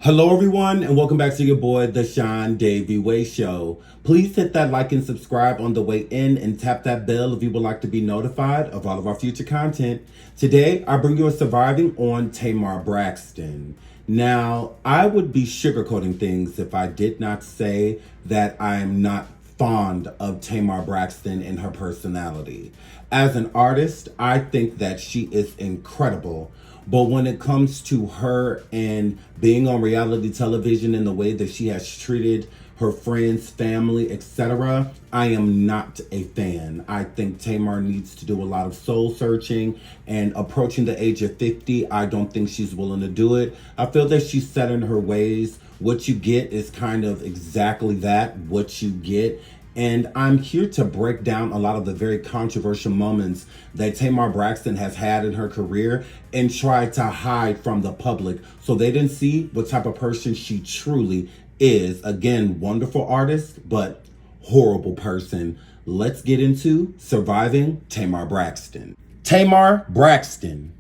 Hello, everyone, and welcome back to your boy, the SeanDavieWay Show. Please hit that like and subscribe on the way in and tap that bell if you would like to be notified of all of our future content. Today, I bring you a surviving on Tamar Braxton. Now, I would be sugarcoating things if I did not say that I'm not fond of Tamar Braxton and her personality. As an artist, I think that she is incredible. But when it comes to her and being on reality television in the way that she has treated her friends, family, etc., I am not a fan. I think Tamar needs to do a lot of soul searching, and approaching the age of 50, I don't think she's willing to do it. I feel that she's set in her ways. What you get is kind of exactly that, what you get. And I'm here to break down a lot of the very controversial moments that Tamar Braxton has had in her career and try to hide from the public so they didn't see what type of person she truly is. Again, wonderful artist, but horrible person. Let's get into surviving Tamar Braxton. Tamar Braxton,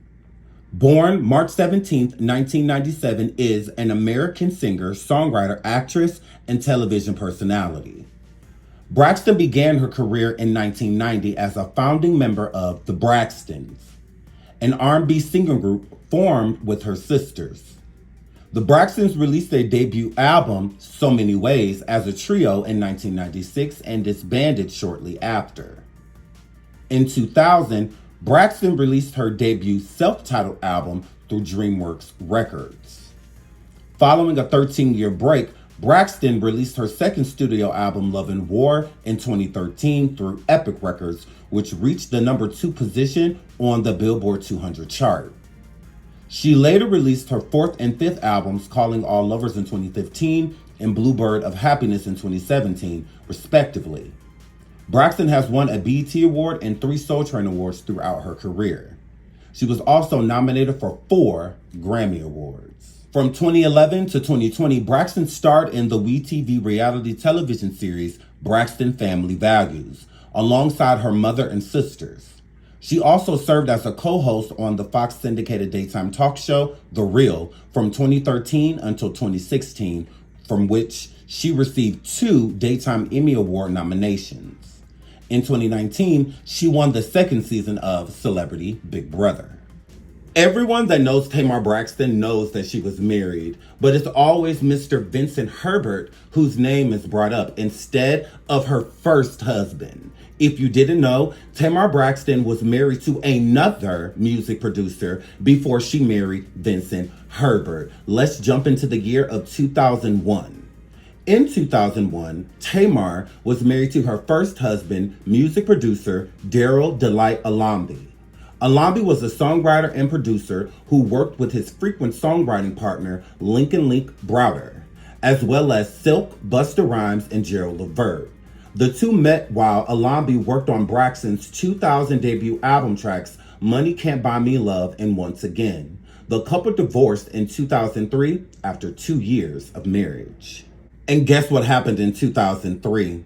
born March 17th, 1997, is an American singer, songwriter, actress, and television personality. Braxton began her career in 1990 as a founding member of the Braxtons, an R&B singing group formed with her sisters. The Braxtons released their debut album, So Many Ways, as a trio in 1996 and disbanded shortly after. In 2000, Braxton released her debut self-titled album through DreamWorks Records. Following a 13-year break, Braxton released her second studio album, Love and War, in 2013 through Epic Records, which reached the number 2 position on the Billboard 200 chart. She later released her fourth and fifth albums, Calling All Lovers in 2015 and Bluebird of Happiness in 2017, respectively. Braxton has won a BET Award and 3 Soul Train Awards throughout her career. She was also nominated for 4 Grammy Awards. From 2011 to 2020, Braxton starred in the WeTV reality television series Braxton Family Values, alongside her mother and sisters. She also served as a co-host on the Fox syndicated daytime talk show, The Real, from 2013 until 2016, from which she received 2 Daytime Emmy Award nominations. In 2019, she won the second season of Celebrity Big Brother. Everyone that knows Tamar Braxton knows that she was married, but it's always Mr. Vincent Herbert whose name is brought up instead of her first husband. If you didn't know, Tamar Braxton was married to another music producer before she married Vincent Herbert. Let's jump into the year of 2001. In 2001, Tamar was married to her first husband, music producer Daryl Delight Alambi. Alambi was a songwriter and producer who worked with his frequent songwriting partner, Lincoln Link Browder, as well as Silk, Busta Rhymes, and Gerald Levert. The two met while Alambi worked on Braxton's 2000 debut album tracks, Money Can't Buy Me Love and Once Again. The couple divorced in 2003 after 2 years of marriage. And guess what happened in 2003?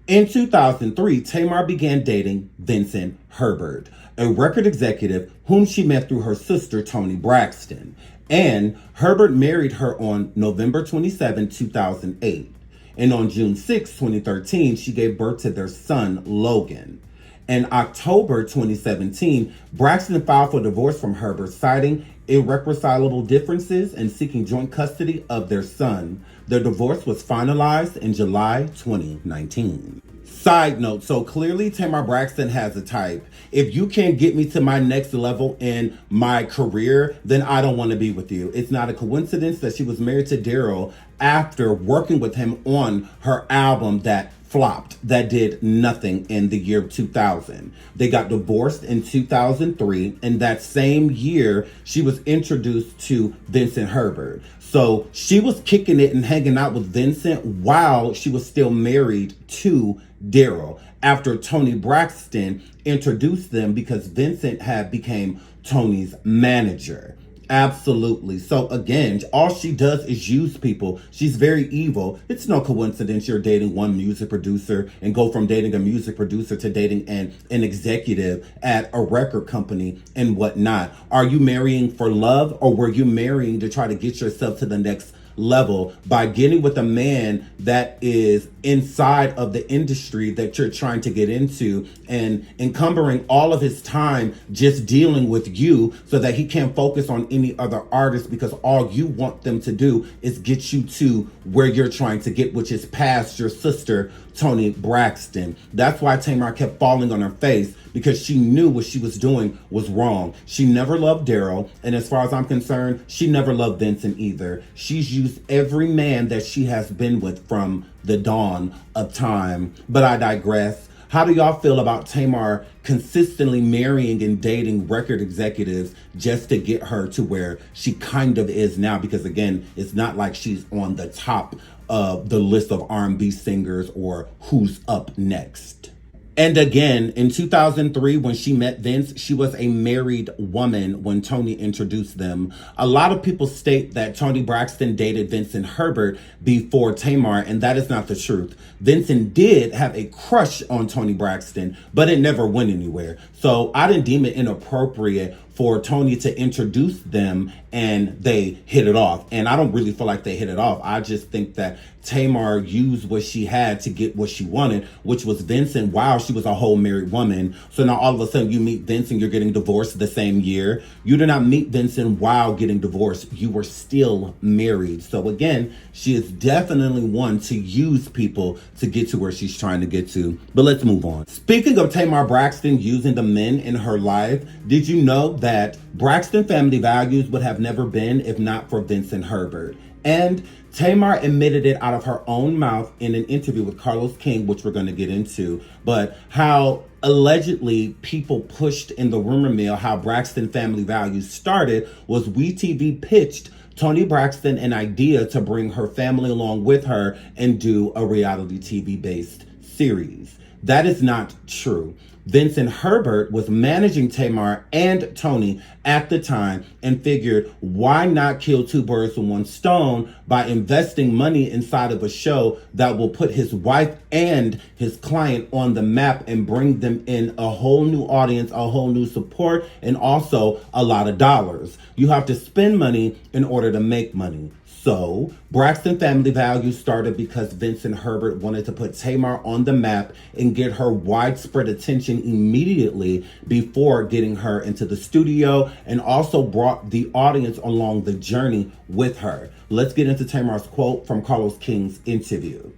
In 2003, Tamar began dating Vincent Herbert, a record executive whom she met through her sister, Toni Braxton. And Herbert married her on November 27, 2008. And on June 6, 2013, she gave birth to their son, Logan. In October 2017, Braxton filed for divorce from Herbert, citing irreconcilable differences and seeking joint custody of their son. Their divorce was finalized in July 2019. Side note, so clearly Tamar Braxton has a type. If you can't get me to my next level in my career, then I don't want to be with you. It's not a coincidence that she was married to Daryl after working with him on her album that flopped, that did nothing in the year 2000. They got divorced in 2003, and that same year she was introduced to Vincent Herbert. So she was kicking it and hanging out with Vincent while she was still married to Daryl, after Toni Braxton introduced them because Vincent had became Toni's manager. Absolutely. So again, all she does is use people. She's very evil. It's no coincidence you're dating one music producer and go from dating a music producer to dating an executive at a record company and whatnot. Are you marrying for love, or were you marrying to try to get yourself to the next level by getting with a man that is inside of the industry that you're trying to get into and encumbering all of his time just dealing with you so that he can't focus on any other artists, because all you want them to do is get you to where you're trying to get, which is past your sister, Toni Braxton. That's why Tamar kept falling on her face, because she knew what she was doing was wrong. She never loved Daryl, and as far as I'm concerned, she never loved Vincent either. She's used every man that she has been with from the dawn of time. But I digress. How do y'all feel about Tamar consistently marrying and dating record executives just to get her to where she kind of is now? Because again, it's not like she's on the top of the list of R&B singers or who's up next. And again, in 2003, when she met Vince, she was a married woman when Toni introduced them. A lot of people state that Toni Braxton dated Vincent Herbert before Tamar, and that is not the truth. Vincent did have a crush on Toni Braxton, but it never went anywhere. So I didn't deem it inappropriate for Toni to introduce them and they hit it off. And I don't really feel like they hit it off. I just think that Tamar used what she had to get what she wanted, which was Vincent while she was a whole married woman. So now all of a sudden you meet Vincent, you're getting divorced the same year. You did not meet Vincent while getting divorced. You were still married. So again, she is definitely one to use people to get to where she's trying to get to. But let's move on. Speaking of Tamar Braxton using the men in her life, did you know that Braxton family values would have never been if not for Vincent Herbert? And Tamar admitted it out of her own mouth in an interview with Carlos King, which we're going to get into, but how allegedly people pushed in the rumor mill how Braxton family values started was WeTV pitched Toni Braxton an idea to bring her family along with her and do a reality TV based series. That is not true. Vincent Herbert was managing Tamar and Toni at the time and figured, why not kill two birds with one stone by investing money inside of a show that will put his wife and his client on the map and bring them in a whole new audience, a whole new support, and also a lot of dollars. You have to spend money in order to make money. So, Braxton Family Values started because Vincent Herbert wanted to put Tamar on the map and get her widespread attention immediately before getting her into the studio, and also brought the audience along the journey with her. Let's get into Tamar's quote from Carlos King's interview.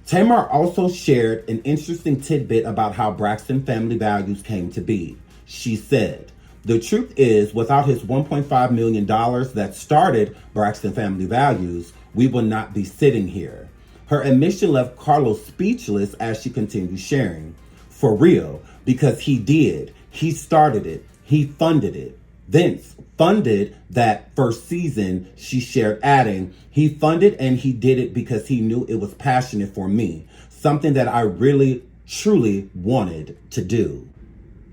Tamar also shared an interesting tidbit about how Braxton Family Values came to be. She said, "The truth is, without his $1.5 million that started Braxton Family Values, we would not be sitting here." Her admission left Carlos speechless as she continued sharing. For real, because he did. He started it. He funded it. Vince funded that first season, she shared, adding, "He funded and he did it because he knew it was passionate for me, something that I really, truly wanted to do."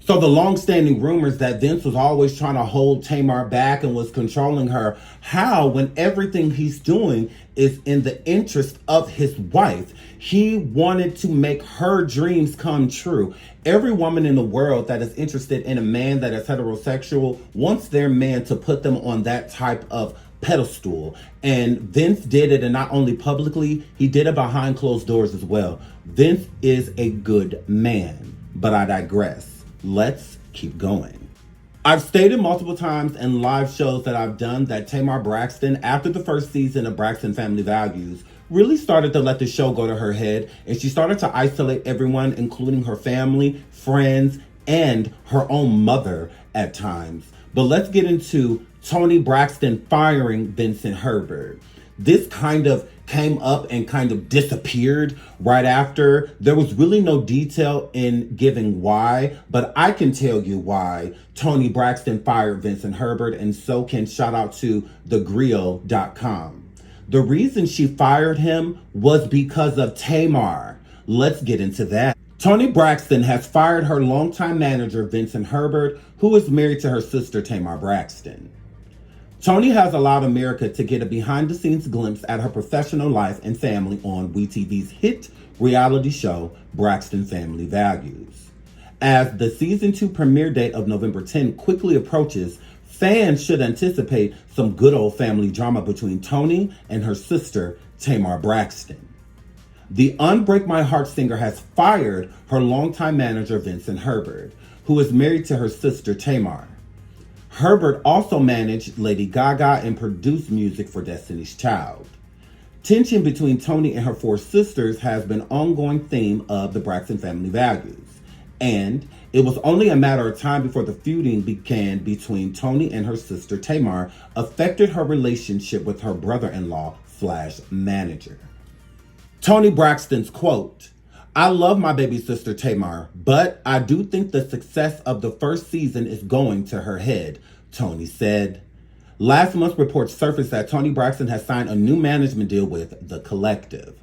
So the long-standing rumors that Vince was always trying to hold Tamar back and was controlling her, how, when everything he's doing is in the interest of his wife? He wanted to make her dreams come true. Every woman in the world that is interested in a man that is heterosexual wants their man to put them on that type of pedestal. And Vince did it, and not only publicly, he did it behind closed doors as well. Vince is a good man, but I digress. Let's keep going. I've stated multiple times in live shows that I've done that Tamar Braxton, after the first season of Braxton Family Values, really started to let the show go to her head, and she started to isolate everyone, including her family, friends, and her own mother at times. But let's get into Toni Braxton firing Vincent Herbert. This kind of came up and kind of disappeared right after. There was really no detail in giving why, but I can tell you why Toni Braxton fired Vincent Herbert, and so can shout out to thegrill.com. The reason she fired him was because of Tamar. Let's get into that. Toni Braxton has fired her longtime manager, Vincent Herbert, who is married to her sister, Tamar Braxton. Toni has allowed America to get a behind-the-scenes glimpse at her professional life and family on WeTV's hit reality show, Braxton Family Values. As the season 2 premiere date of November 10 quickly approaches, fans should anticipate some good old family drama between Toni and her sister, Tamar Braxton. The Unbreak My Heart singer has fired her longtime manager, Vincent Herbert, who is married to her sister, Tamar. Herbert also managed Lady Gaga and produced music for Destiny's Child. Tension between Toni and her four sisters has been an ongoing theme of the Braxton family values, and it was only a matter of time before the feuding began between Toni and her sister Tamar affected her relationship with her brother-in-law/manager. Toni Braxton's quote, "I love my baby sister Tamar, but I do think the success of the first season is going to her head," Toni said. Last month, reports surfaced that Toni Braxton has signed a new management deal with The Collective.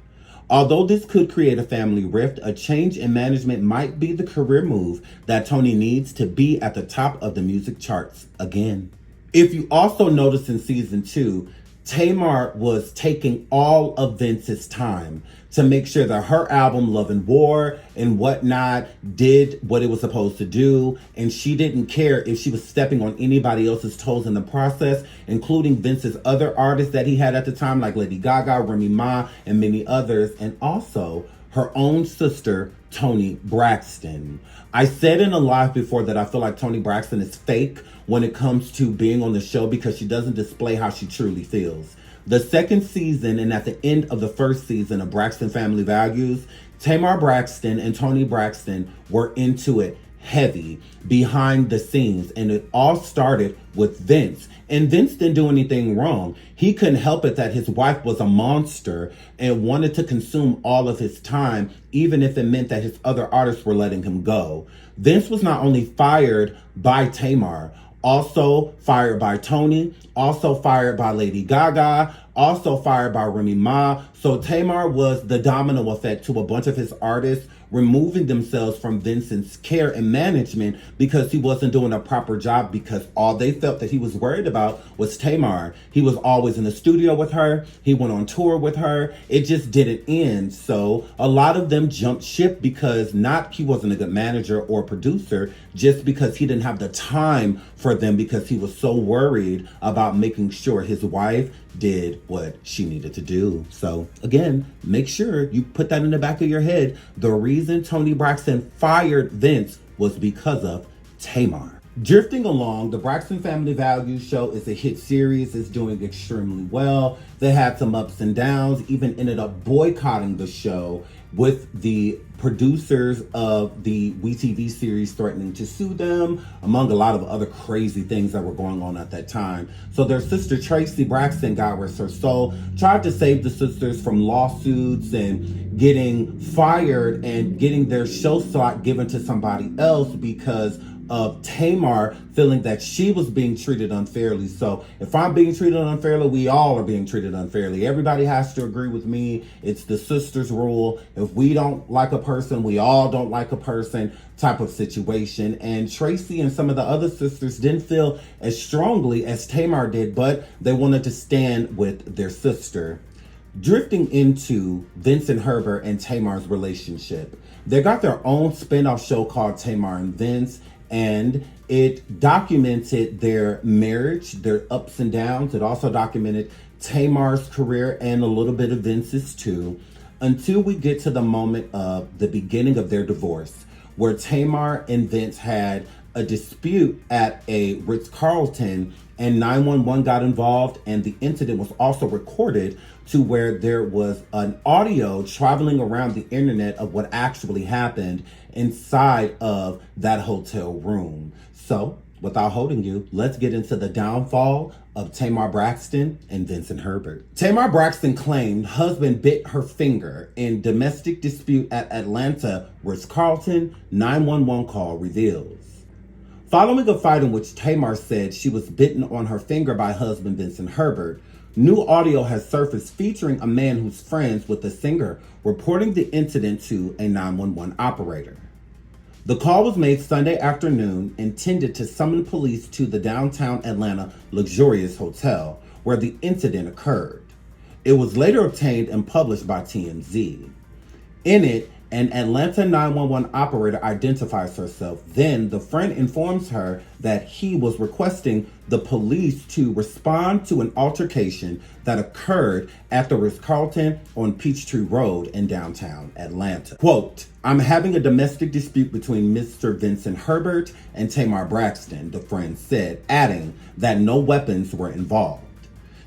Although this could create a family rift, a change in management might be the career move that Toni needs to be at the top of the music charts again. If you also notice in season 2, Tamar was taking all of Vince's time to make sure that her album Love and War and whatnot did what it was supposed to do, and she didn't care if she was stepping on anybody else's toes in the process, including Vince's other artists that he had at the time, like Lady Gaga, Remy Ma, and many others, and also her own sister, Toni Braxton. I said in a live before that I feel like Toni Braxton is fake when it comes to being on the show because she doesn't display how she truly feels. The second season and at the end of the first season of Braxton Family Values, Tamar Braxton and Toni Braxton were into it heavy behind the scenes, and it all started with Vince. And Vince didn't do anything wrong. He couldn't help it that his wife was a monster and wanted to consume all of his time, even if it meant that his other artists were letting him go. Vince was not only fired by Tamar, also fired by Toni, also fired by Lady Gaga, also fired by Remy Ma. So Tamar was the domino effect to a bunch of his artists removing themselves from Vincent's care and management because he wasn't doing a proper job, because all they felt that he was worried about was Tamar. He was always in the studio with her. He went on tour with her. It just didn't end. So a lot of them jumped ship because not he wasn't a good manager or producer, just because he didn't have the time for them because he was so worried about making sure his wife did what she needed to do. So again, make sure you put that in the back of your head. The reason Toni Braxton fired Vince was because of Tamar. Drifting along, the Braxton Family Values show is a hit series. It's doing extremely well. They had some ups and downs, even ended up boycotting the show with the producers of the WeTV series threatening to sue them, among a lot of other crazy things that were going on at that time. So their sister Tracy Braxton, God rest her soul, tried to save the sisters from lawsuits and getting fired and getting their show slot given to somebody else because of Tamar feeling that she was being treated unfairly. So if I'm being treated unfairly, we all are being treated unfairly. Everybody has to agree with me. It's the sisters rule. If we don't like a person, we all don't like a person type of situation. And Tracy and some of the other sisters didn't feel as strongly as Tamar did, but they wanted to stand with their sister. Drifting into Vincent Herbert and Tamar's relationship, they got their own spin-off show called Tamar and Vince, and it documented their marriage, their ups and downs. It also documented Tamar's career and a little bit of Vince's too, until we get to the moment of the beginning of their divorce, where Tamar and Vince had a dispute at a Ritz-Carlton and 911 got involved, and the incident was also recorded to where there was an audio traveling around the internet of what actually happened inside of that hotel room. So, without holding you, let's get into the downfall of Tamar Braxton and Vincent Herbert. Tamar Braxton claimed husband bit her finger in domestic dispute at Atlanta Ritz-Carlton, 911 call reveals. Following a fight in which Tamar said she was bitten on her finger by husband Vincent Herbert, new audio has surfaced featuring a man who's friends with the singer reporting the incident to a 911 operator. The call was made Sunday afternoon, intended to summon police to the downtown Atlanta luxurious hotel where the incident occurred. It was later obtained and published by TMZ. In it, An Atlanta 911 operator identifies herself. Then the friend informs her that he was requesting the police to respond to an altercation that occurred at the Ritz-Carlton on Peachtree Road in downtown Atlanta. Quote, "I'm having a domestic dispute between Mr. Vincent Herbert and Tamar Braxton," the friend said, adding that no weapons were involved.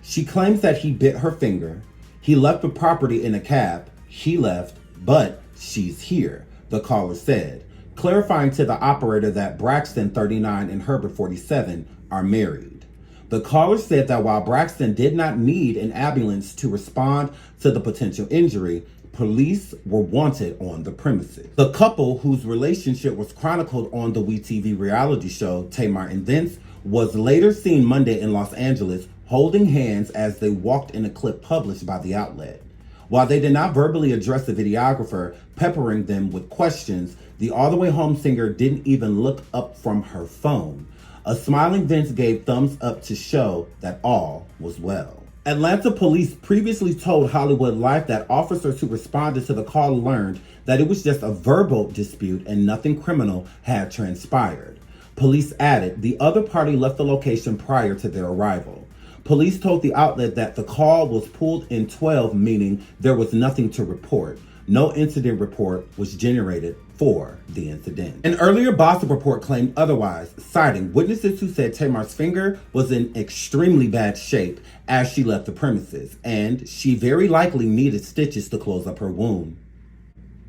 She claims that he bit her finger. He left the property in a cab. He left, but she's here, the caller said, clarifying to the operator that Braxton, 39, and Herbert, 47, are married. The caller said that while Braxton did not need an ambulance to respond to the potential injury, police were wanted on the premises. The couple, whose relationship was chronicled on the WeTV reality show Tamar and Vince, was later seen Monday in Los Angeles holding hands as they walked in a clip published by the outlet. While they did not verbally address the videographer, peppering them with questions, the All the Way Home singer didn't even look up from her phone. A smiling Vince gave thumbs up to show that all was well. Atlanta police previously told Hollywood Life that officers who responded to the call learned that it was just a verbal dispute and nothing criminal had transpired. Police added the other party left the location prior to their arrival. Police told the outlet that the call was pulled in 12, meaning there was nothing to report. No incident report was generated for the incident. An earlier Boston report claimed otherwise, citing witnesses who said Tamar's finger was in extremely bad shape as she left the premises, and she very likely needed stitches to close up her wound.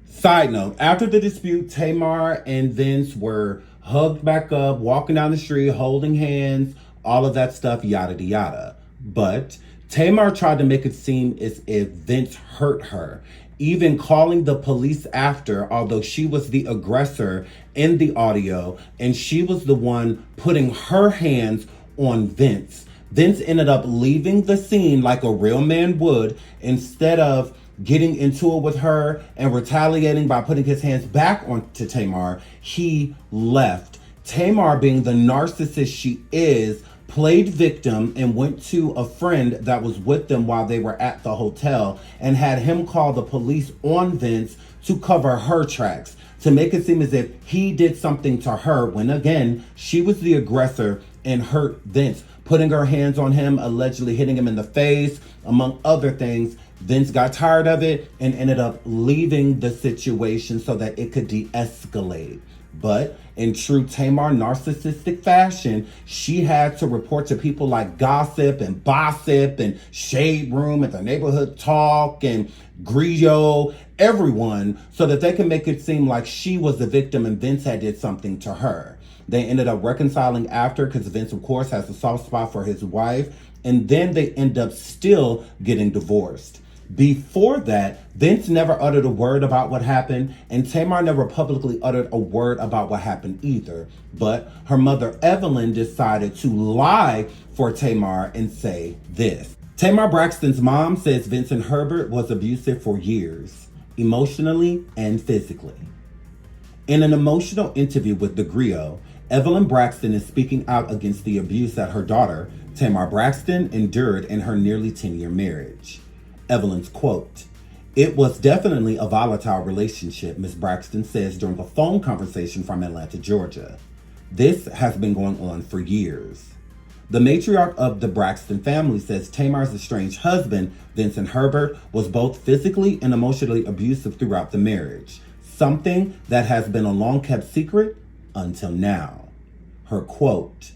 Side note, after the dispute, Tamar and Vince were hugged back up, walking down the street, holding hands, all of that stuff, yada yada. But Tamar tried to make it seem as if Vince hurt her, even calling the police after, although she was the aggressor in the audio and she was the one putting her hands on Vince. Vince ended up leaving the scene like a real man would, instead of getting into it with her and retaliating by putting his hands back onto Tamar. He left. Tamar, being the narcissist she is, played victim and went to a friend that was with them while they were at the hotel and had him call the police on Vince to cover her tracks, to make it seem as if he did something to her when, again, she was the aggressor and hurt Vince, putting her hands on him, allegedly hitting him in the face, among other things. Vince got tired of it and ended up leaving the situation so that it could de-escalate. But in true Tamar narcissistic fashion, she had to report to people like Gossip and Bossip and Shade Room and the Neighborhood Talk and Griot, everyone, so that they can make it seem like she was the victim and Vince had did something to her. They ended up reconciling after, because Vince, of course, has a soft spot for his wife, and then they end up still getting divorced. Before that, Vince never uttered a word about what happened, and Tamar never publicly uttered a word about what happened either. But her mother, Evelyn, decided to lie for Tamar and say this. Tamar Braxton's mom says Vincent Herbert was abusive for years, emotionally and physically. In an emotional interview with the Griot, Evelyn Braxton is speaking out against the abuse that her daughter, Tamar Braxton, endured in her nearly 10-year marriage. Evelyn's quote, "It was definitely a volatile relationship," Ms. Braxton says during a phone conversation from Atlanta, Georgia. "This has been going on for years." The matriarch of the Braxton family says Tamar's estranged husband, Vincent Herbert, was both physically and emotionally abusive throughout the marriage, something that has been a long-kept secret until now. Her quote,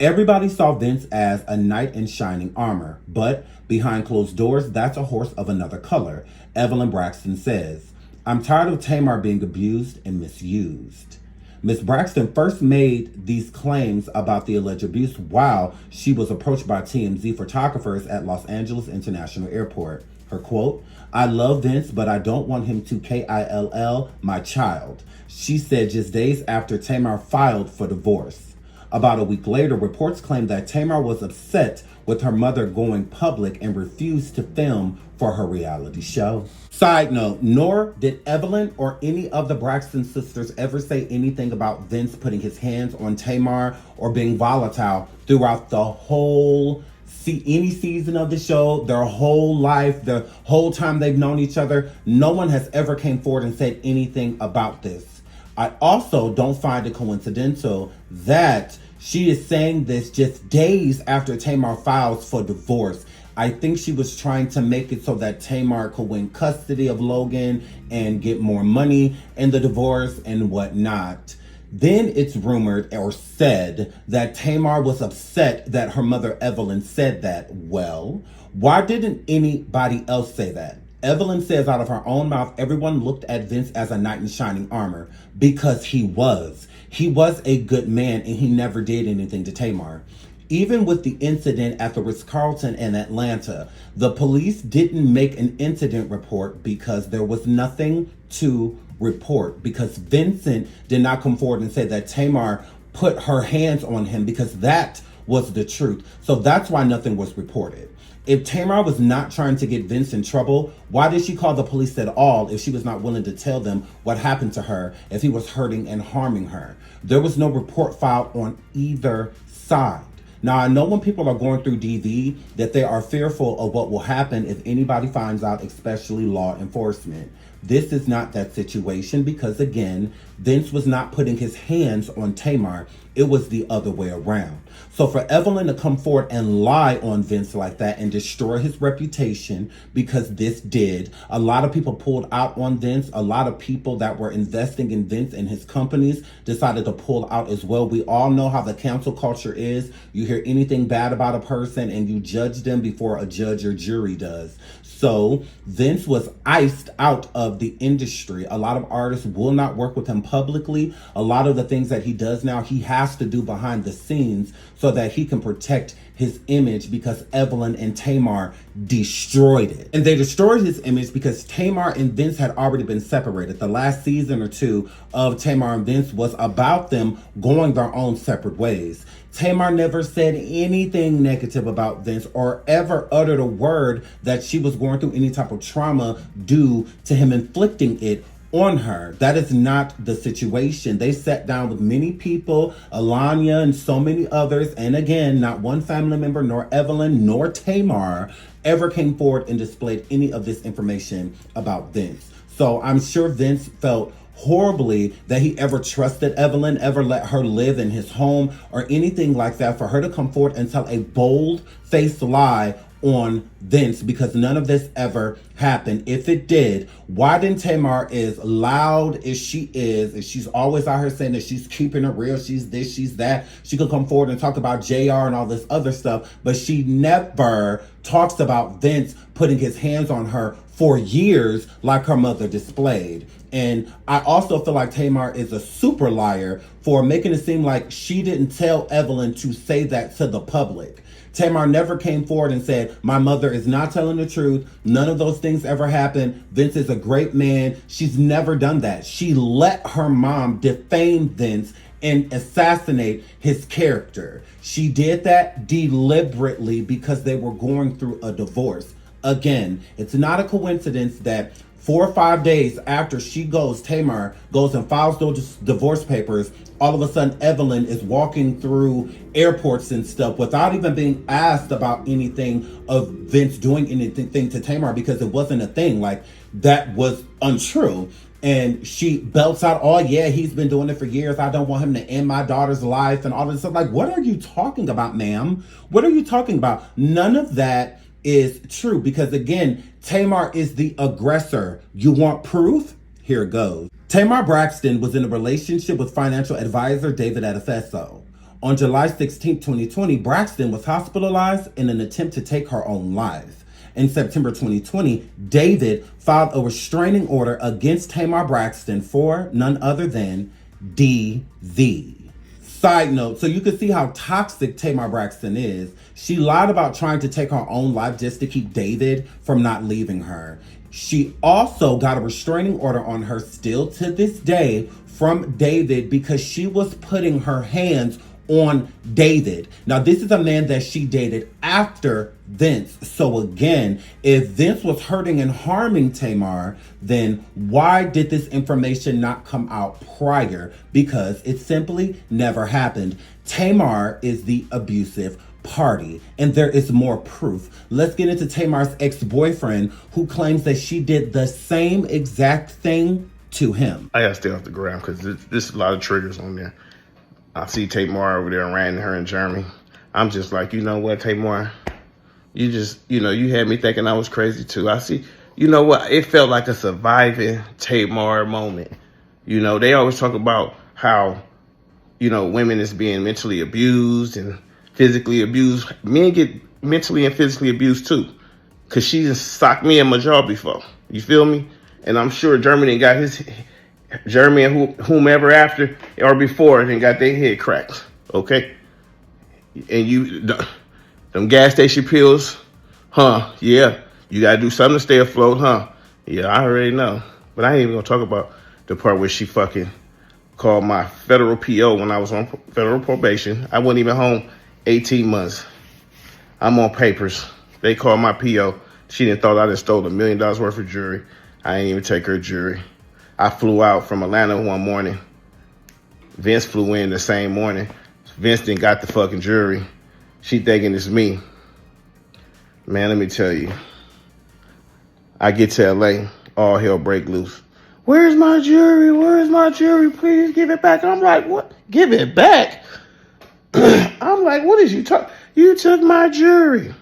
"Everybody saw Vince as a knight in shining armor, but behind closed doors, that's a horse of another color," Evelyn Braxton says. "I'm tired of Tamar being abused and misused." Ms. Braxton first made these claims about the alleged abuse while she was approached by TMZ photographers at Los Angeles International Airport. Her quote, "I love Vince, but I don't want him to kill my child," she said just days after Tamar filed for divorce. About a week later, reports claimed that Tamar was upset with her mother going public and refused to film for her reality show. Side note, nor did Evelyn or any of the Braxton sisters ever say anything about Vince putting his hands on Tamar or being volatile throughout the whole see any season of the show, their whole life, the whole time they've known each other, no one has ever came forward and said anything about this. I also don't find it coincidental that she is saying this just days after Tamar files for divorce. I think she was trying to make it so that Tamar could win custody of Logan and get more money in the divorce and whatnot. Then it's rumored or said that Tamar was upset that her mother Evelyn said that. Well, why didn't anybody else say that? Evelyn says out of her own mouth, everyone looked at Vince as a knight in shining armor because he was. He was a good man and he never did anything to Tamar. Even with the incident at the Ritz-Carlton in Atlanta, the police didn't make an incident report because there was nothing to report, because Vincent did not come forward and say that Tamar put her hands on him, because that was the truth. So that's why nothing was reported. If Tamar was not trying to get Vince in trouble, why did she call the police at all if she was not willing to tell them what happened to her if he was hurting and harming her? There was no report filed on either side. Now, I know when people are going through DV that they are fearful of what will happen if anybody finds out, especially law enforcement. This is not that situation because, again, Vince was not putting his hands on Tamar. It was the other way around. So for Evelyn to come forward and lie on Vince like that and destroy his reputation, because this did, a lot of people pulled out on Vince. A lot of people that were investing in Vince and his companies decided to pull out as well. We all know how the cancel culture is. You hear anything bad about a person and you judge them before a judge or jury does. So Vince was iced out of the industry. A lot of artists will not work with him publicly. A lot of the things that he does now, he has to do behind the scenes so that he can protect his image, because Evelyn and Tamar destroyed it. And they destroyed his image because Tamar and Vince had already been separated. The last season or two of Tamar and Vince was about them going their own separate ways. Tamar never said anything negative about Vince or ever uttered a word that she was going through any type of trauma due to him inflicting it on her. That is not the situation. They sat down with many people, Alanya and so many others, and again, not one family member, nor Evelyn, nor Tamar ever came forward and displayed any of this information about Vince. So I'm sure Vince felt horribly that he ever trusted Evelyn, ever let her live in his home or anything like that. For her to come forward and tell a bold-faced lie on Vince, because none of this ever happened. If it did, why didn't Tamar, as loud as she is, and she's always out here saying that she's keeping it real, she's this, she's that, she could come forward and talk about JR and all this other stuff, but she never talks about Vince putting his hands on her for years like her mother displayed. And I also feel like Tamar is a super liar for making it seem like she didn't tell Evelyn to say that to the public. Tamar never came forward and said, my mother is not telling the truth. None of those things ever happened. Vince is a great man. She's never done that. She let her mom defame Vince and assassinate his character. She did that deliberately because they were going through a divorce. Again, it's not a coincidence that 4 or 5 days after Tamar goes and files those divorce papers, all of a sudden Evelyn is walking through airports and stuff without even being asked about anything of Vince doing anything to Tamar, because it wasn't a thing. Like, that was untrue. And she belts out, oh yeah, he's been doing it for years. I don't want him to end my daughter's life and all this stuff. Like, what are you talking about, ma'am? What are you talking about? None of that is true, because again, Tamar is the aggressor. You want proof? Here it goes. Tamar Braxton was in a relationship with financial advisor David Adefeso. On July 16, 2020, Braxton was hospitalized in an attempt to take her own life. In September 2020, David filed a restraining order against Tamar Braxton for none other than DV. Side note, so you can see how toxic Tamar Braxton is. She lied about trying to take her own life just to keep David from not leaving her. She also got a restraining order on her still to this day from David because she was putting her hands on David. Now, this is a man that she dated after Vince. So again, if Vince was hurting and harming Tamar, then why did this information not come out prior? Because it simply never happened. Tamar is the abusive party, and there is more proof. Let's get into Tamar's ex-boyfriend, who claims that she did the same exact thing to him. I gotta stay off the ground because there's a lot of triggers on there. I see Tamar over there ranting her in Germany. I'm just like, you know what, Tamar? You just, you had me thinking I was crazy too. I see, you know what? It felt like a surviving Tamar moment. They always talk about how, women is being mentally abused and physically abused. Men get mentally and physically abused too. Because she just socked me in my jaw before. You feel me? And I'm sure Jeremy and whomever after or before then got their head cracked. Okay? And them gas station pills, huh? Yeah. You gotta do something to stay afloat, huh? Yeah, I already know. But I ain't even gonna talk about the part where she fucking called my federal PO when I was on federal probation. I wasn't even home 18 months. I'm on papers. They called my PO. She didn't thought I just stole $1 million worth of jewelry. I didn't even take her jewelry. I flew out from Atlanta one morning. Vince flew in the same morning. Vince didn't got the fucking jewelry. She thinking it's me. Man, let me tell you. I get to LA, all hell break loose. Where's my jewelry? Where's my jewelry? Please give it back. I'm like, what? Give it back? I'm like, what is you talking? You took my jewelry.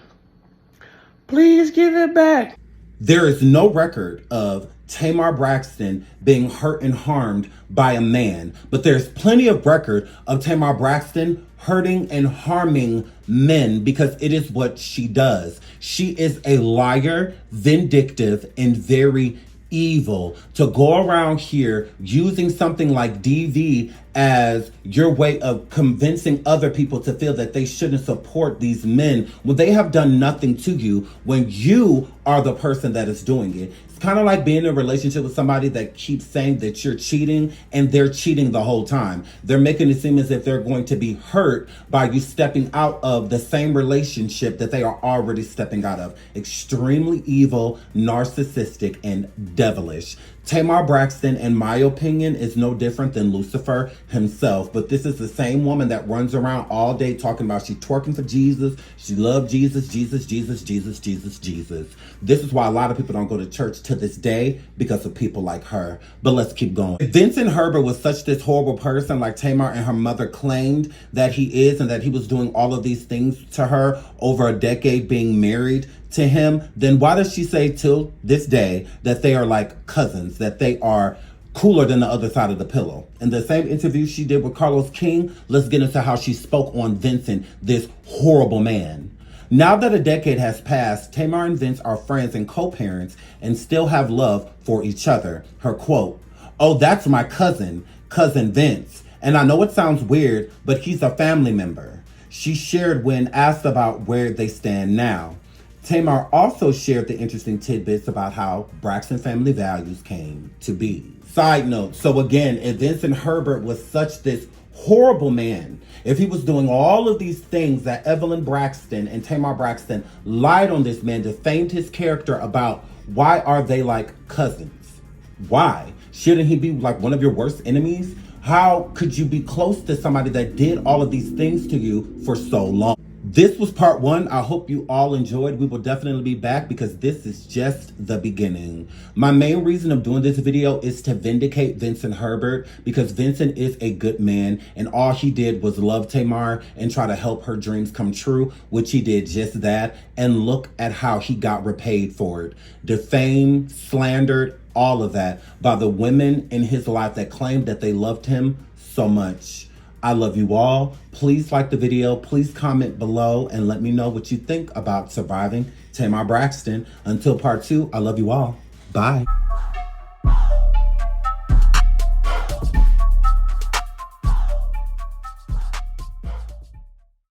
Please give it back. There is no record of Tamar Braxton being hurt and harmed by a man, but there's plenty of record of Tamar Braxton hurting and harming men because it is what she does. She is a liar, vindictive, and very evil. To go around here using something like DV as your way of convincing other people to feel that they shouldn't support these men when they have done nothing to you, when you are the person that is doing it. It's kind of like being in a relationship with somebody that keeps saying that you're cheating and they're cheating the whole time. They're making it seem as if they're going to be hurt by you stepping out of the same relationship that they are already stepping out of. Extremely evil, narcissistic, and devilish. Tamar Braxton, in my opinion, is no different than Lucifer himself. But this is the same woman that runs around all day talking about she twerking for Jesus. She loved Jesus, Jesus, Jesus, Jesus, Jesus, Jesus. This is why a lot of people don't go to church to this day, because of people like her. But let's keep going. If Vincent Herbert was such this horrible person like Tamar and her mother claimed that he is, and that he was doing all of these things to her over a decade being married to him, then why does she say till this day that they are like cousins, that they are cooler than the other side of the pillow? In the same interview she did with Carlos King, let's get into how she spoke on Vincent, this horrible man. Now that a decade has passed, Tamar and Vince are friends and co-parents and still have love for each other. Her quote, "Oh, that's my cousin Vince. And I know it sounds weird, but he's a family member," she shared when asked about where they stand now. Tamar also shared the interesting tidbits about how Braxton family values came to be. Side note, so again, if Vincent Herbert was such this horrible man, if he was doing all of these things that Evelyn Braxton and Tamar Braxton lied on this man, defamed his character about, why are they like cousins? Why? Shouldn't he be like one of your worst enemies? How could you be close to somebody that did all of these things to you for so long? This was part one. I hope you all enjoyed. We will definitely be back because this is just the beginning. My main reason of doing this video is to vindicate Vincent Herbert, because Vincent is a good man and all he did was love Tamar and try to help her dreams come true, which he did just that. And look at how he got repaid for it. Defamed, slandered, all of that by the women in his life that claimed that they loved him so much. I love you all. Please like the video. Please comment below and let me know what you think about surviving Tamar Braxton. Until part two, I love you all. Bye.